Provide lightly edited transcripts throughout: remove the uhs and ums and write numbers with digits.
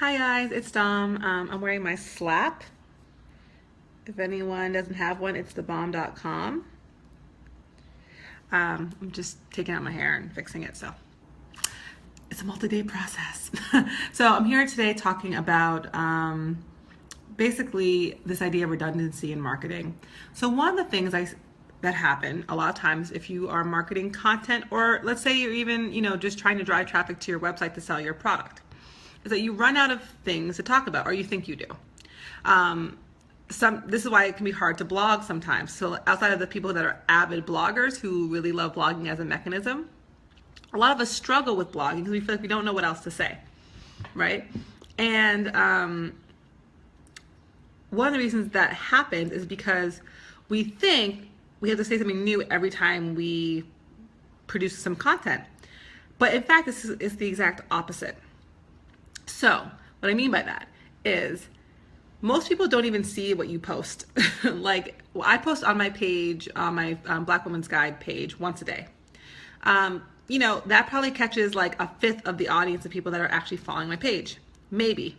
Hi guys, it's Dom. I'm wearing my slap. If anyone doesn't have one, it's thebomb.com. I'm just taking out my hair and fixing it, so it's a multi-day process. So I'm here today talking about basically this idea of redundancy in marketing. So one of the things that happen a lot of times if you are marketing content, or let's say you're even just trying to drive traffic to your website to sell your product, is that you run out of things to talk about, or you think you do. This is why it can be hard to blog sometimes. So outside of the people that are avid bloggers who really love blogging as a mechanism, a lot of us struggle with blogging because we feel like we don't know what else to say, right? And one of the reasons that happens is because we think we have to say something new every time we produce some content. But in fact, this is the exact opposite. So what I mean by that is most people don't even see what you post. Like, I post on my page, on my Black Women's Guide page once a day. That probably catches like a fifth of the audience of people that are actually following my page. Maybe.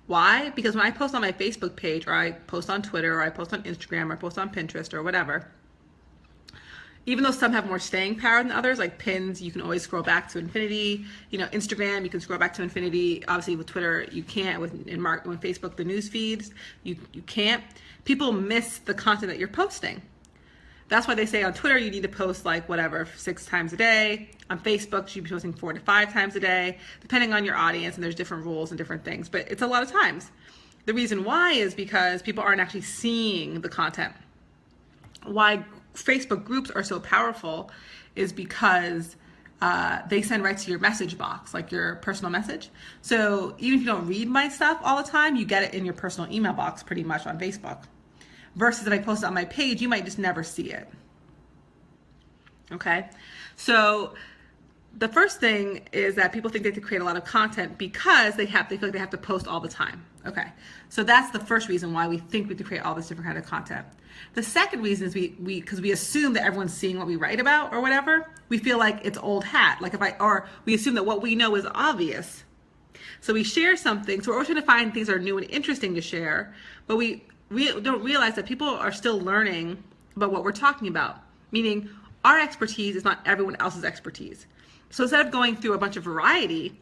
Why? Because when I post on my Facebook page, or I post on Twitter, or I post on Instagram, or I post on Pinterest, or whatever, even though some have more staying power than others, like pins, you can always scroll back to infinity. Instagram, you can scroll back to infinity. Obviously, with Twitter, you can't. With Facebook, the news feeds, you can't. People miss the content that you're posting. That's why they say on Twitter, you need to post like whatever, 6 times a day. On Facebook, you should be posting 4 to 5 times a day, depending on your audience, and there's different rules and different things, but it's a lot of times. The reason why is because people aren't actually seeing the content. Why Facebook groups are so powerful is because they send right to your message box, like your personal message. So even if you don't read my stuff all the time, you get it in your personal email box pretty much on Facebook. Versus if I post it on my page, you might just never see it. Okay? So the first thing is that people think they have to create a lot of content because they feel like they have to post all the time. Okay, so that's the first reason why we think we have to create all this different kind of content. The second reason is because we assume that everyone's seeing what we write about or whatever. We feel like it's old hat. Like or we assume that what we know is obvious. So we share something. So we're always trying to find things that are new and interesting to share, but we don't realize that people are still learning about what we're talking about. Meaning our expertise is not everyone else's expertise. So instead of going through a bunch of variety,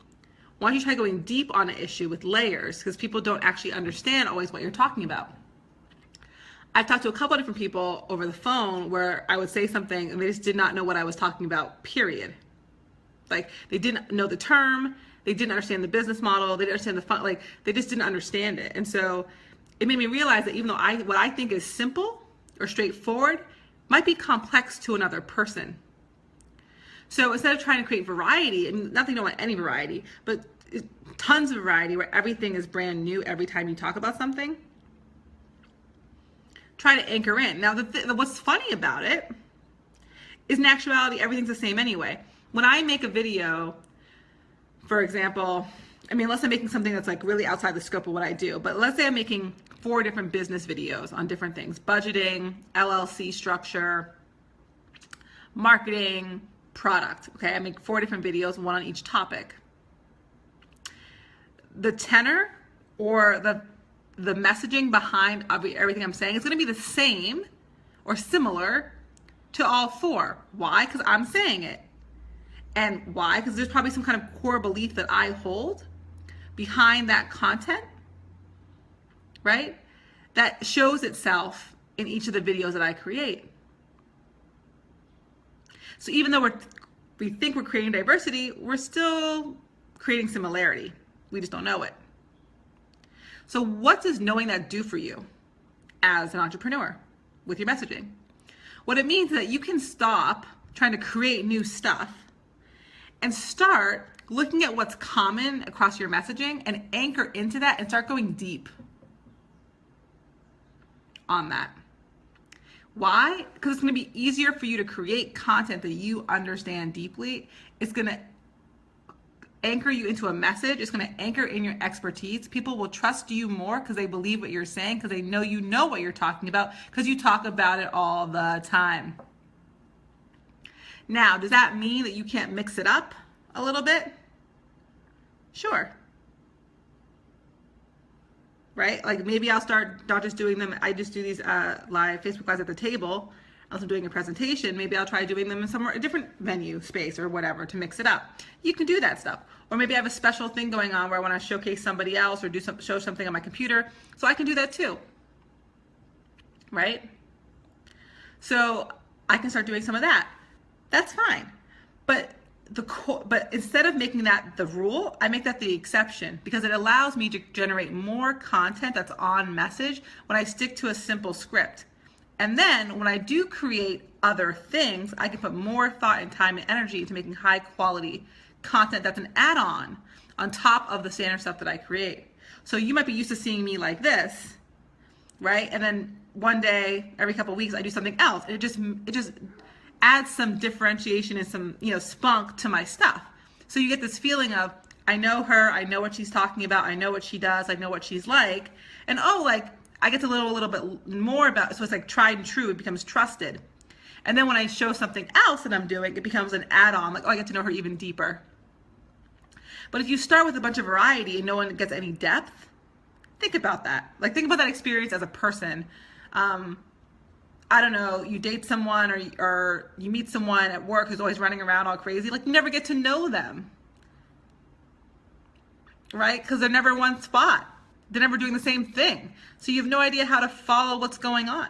why don't you try going deep on an issue with layers? Because people don't actually understand always what you're talking about. I've talked to a couple of different people over the phone where I would say something and they just did not know what I was talking about, period. Like, they didn't know the term, they didn't understand the business model, they didn't understand the fun, like, they just didn't understand it. And so it made me realize that even though what I think is simple or straightforward might be complex to another person. So instead of trying to create variety, and nothing, don't want any variety, but tons of variety where everything is brand new every time you talk about something, try to anchor in. Now, what's funny about it is in actuality, everything's the same anyway. When I make a video, for example, unless I'm making something that's like really outside the scope of what I do, but let's say I'm making 4 different business videos on different things: budgeting, LLC structure, marketing, product. Okay, I make 4 different videos, one on each topic. The tenor or the messaging behind everything I'm saying is going to be the same or similar to all 4. Why? Because I'm saying it. And why? Because there's probably some kind of core belief that I hold behind that content, right? That shows itself in each of the videos that I create. So even though we think we're creating diversity, we're still creating similarity. We just don't know it. So what does knowing that do for you as an entrepreneur with your messaging? What it means is that you can stop trying to create new stuff and start looking at what's common across your messaging and anchor into that and start going deep on that. Why? Because it's going to be easier for you to create content that you understand deeply. It's going to anchor you into a message. It's going to anchor in your expertise. People will trust you more because they believe what you're saying, because they know you know what you're talking about, because you talk about it all the time. Now, does that mean that you can't mix it up a little bit? Sure. right? Like maybe I'll start not just doing them. I just do these live Facebook Lives at the table. Also doing a presentation. Maybe I'll try doing them in somewhere, a different venue space or whatever to mix it up. You can do that stuff. Or maybe I have a special thing going on where I want to showcase somebody else or show something on my computer. So I can do that too, right? So I can start doing some of that. That's fine. But but instead of making that the rule, I make that the exception because it allows me to generate more content that's on message when I stick to a simple script. And then when I do create other things, I can put more thought and time and energy into making high quality content that's an add-on on top of the standard stuff that I create. So you might be used to seeing me like this, right? And then one day, every couple of weeks, I do something else. And it just adds some differentiation and some, spunk to my stuff. So you get this feeling of, I know her, I know what she's talking about, I know what she does, I know what she's like. And I get to learn a little bit more about it. So it's like tried and true, it becomes trusted. And then when I show something else that I'm doing, it becomes an add-on, like, I get to know her even deeper. But if you start with a bunch of variety and no one gets any depth, think about that. Like, think about that experience as a person. I don't know, you date someone or you meet someone at work who's always running around all crazy. Like, you never get to know them, right? Because they're never in one spot. They're never doing the same thing. So you have no idea how to follow what's going on.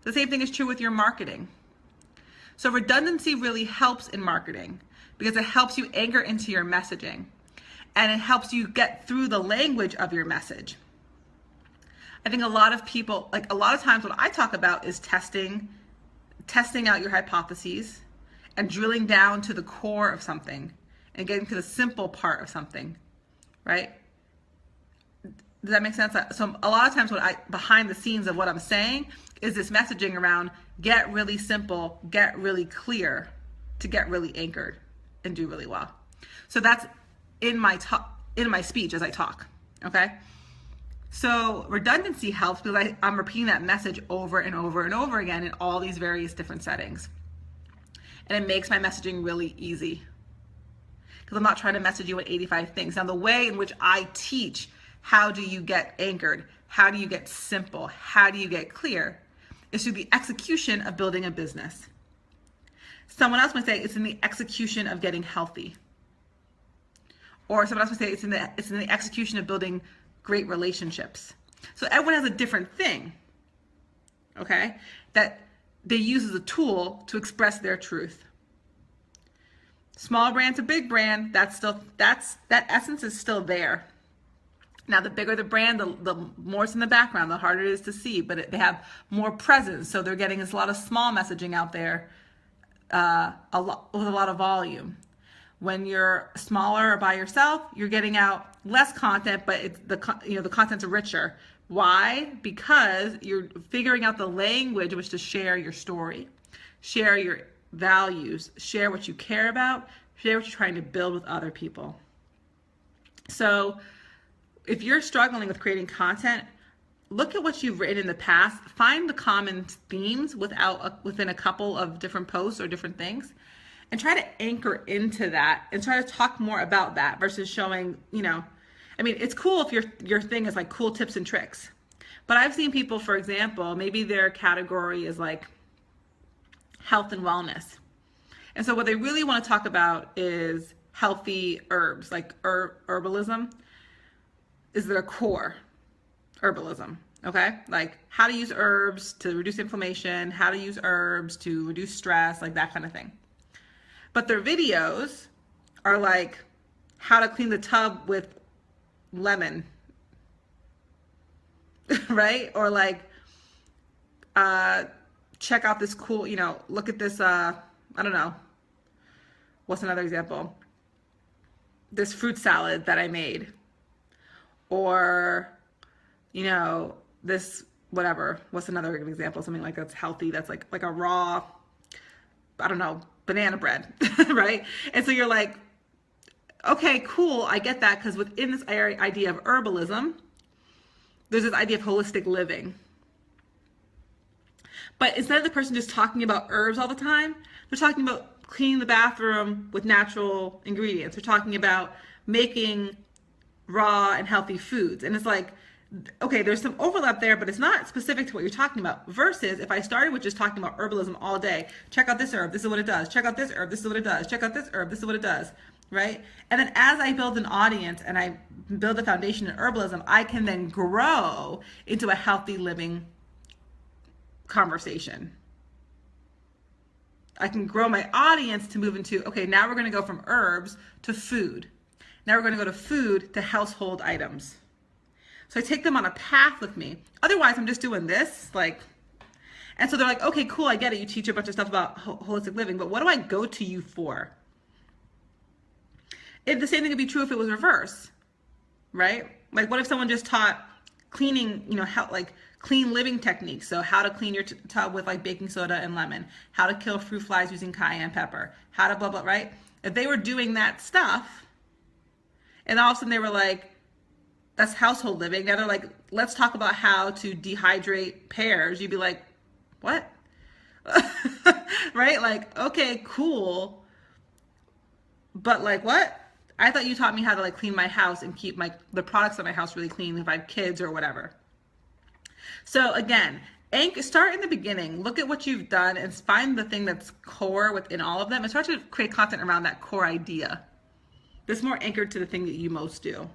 The same thing is true with your marketing. So redundancy really helps in marketing because it helps you anchor into your messaging and it helps you get through the language of your message. I think a lot of people, like a lot of times what I talk about is testing out your hypotheses and drilling down to the core of something and getting to the simple part of something, right? Does that make sense? So a lot of times behind the scenes of what I'm saying is this messaging around get really simple, get really clear to get really anchored and do really well. So that's in my speech as I talk, okay? So redundancy helps because I'm repeating that message over and over and over again in all these various different settings. And it makes my messaging really easy because I'm not trying to message you with 85 things. Now, the way in which I teach how do you get anchored, how do you get simple, how do you get clear, is through the execution of building a business. Someone else might say it's in the execution of getting healthy. Or someone else might say it's in the execution of building great relationships. So everyone has a different thing, okay, that they use as a tool to express their truth. Small brand to big brand, that essence is still there. Now, the bigger the brand, the more it's in the background, the harder it is to see, but they have more presence. So they're getting a lot of small messaging out there with a lot of volume. When you're smaller or by yourself, you're getting out less content, but the content's richer. Why? Because you're figuring out the language in which to share your story, share your values, share what you care about, share what you're trying to build with other people. So if you're struggling with creating content, look at what you've written in the past, find the common themes within a couple of different posts or different things, and try to anchor into that and try to talk more about that versus showing, it's cool if your thing is like cool tips and tricks. But I've seen people, for example, maybe their category is like health and wellness. And so what they really want to talk about is healthy herbs, like herbalism is their core herbalism, okay? Like how to use herbs to reduce inflammation, how to use herbs to reduce stress, like that kind of thing. But their videos are like how to clean the tub with lemon, right? Or like, check out this cool, look at this, I don't know. What's another example? This fruit salad that I made. Or, this, whatever. What's another example? Something like that's healthy, that's like a raw, I don't know, banana bread, right? And so you're like, okay, cool, I get that, because within this idea of herbalism, there's this idea of holistic living. But instead of the person just talking about herbs all the time, they're talking about cleaning the bathroom with natural ingredients. They're talking about making raw and healthy foods. And it's like, Okay, there's some overlap there, but it's not specific to what you're talking about. Versus if I started with just talking about herbalism all day, check out this herb, this is what it does. Check out this herb, this is what it does. Check out this herb, this is what it does. Right? And then as I build an audience and I build a foundation in herbalism, I can then grow into a healthy living conversation. I can grow my audience to move into, okay, now we're going to go from herbs to food. Now we're going to go to food to household items. So I take them on a path with me. Otherwise, I'm just doing this, like, and so they're like, okay, cool, I get it. You teach a bunch of stuff about holistic living, but what do I go to you for? The same thing would be true if it was reverse, right? Like, what if someone just taught cleaning, how, like clean living techniques? So how to clean your tub with like baking soda and lemon, how to kill fruit flies using cayenne pepper, how to blah, blah, right? If they were doing that stuff, and all of a sudden they were like, that's household living. Now they're like, let's talk about how to dehydrate pears. You'd be like, what? Right? Like, okay, cool. But like, what? I thought you taught me how to like clean my house and keep the products of my house really clean if I have kids or whatever. So again, start in the beginning. Look at what you've done and find the thing that's core within all of them and start to create content around that core idea that's more anchored to the thing that you most do.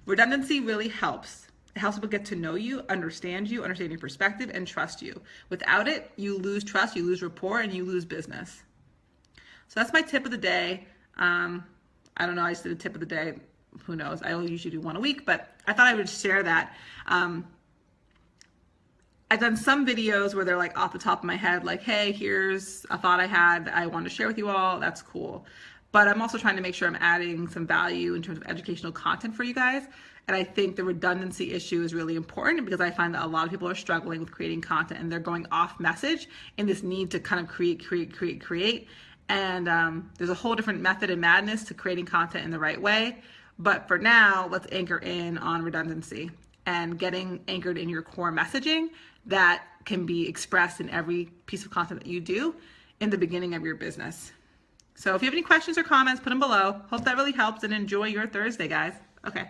Redundancy really helps. It helps people get to know you, understand your perspective, and trust you. Without it, you lose trust, you lose rapport, and you lose business. So that's my tip of the day. I don't know, I just did a tip of the day. Who knows? I only usually do one a week, but I thought I would share that. I've done some videos where they're like off the top of my head, like, hey, here's a thought I had that I want to share with you all. That's cool. But I'm also trying to make sure I'm adding some value in terms of educational content for you guys. And I think the redundancy issue is really important because I find that a lot of people are struggling with creating content and they're going off message in this need to kind of create. And there's a whole different method and madness to creating content in the right way. But for now, let's anchor in on redundancy and getting anchored in your core messaging that can be expressed in every piece of content that you do in the beginning of your business. So if you have any questions or comments, put them below. Hope that really helps and enjoy your Thursday, guys. Okay.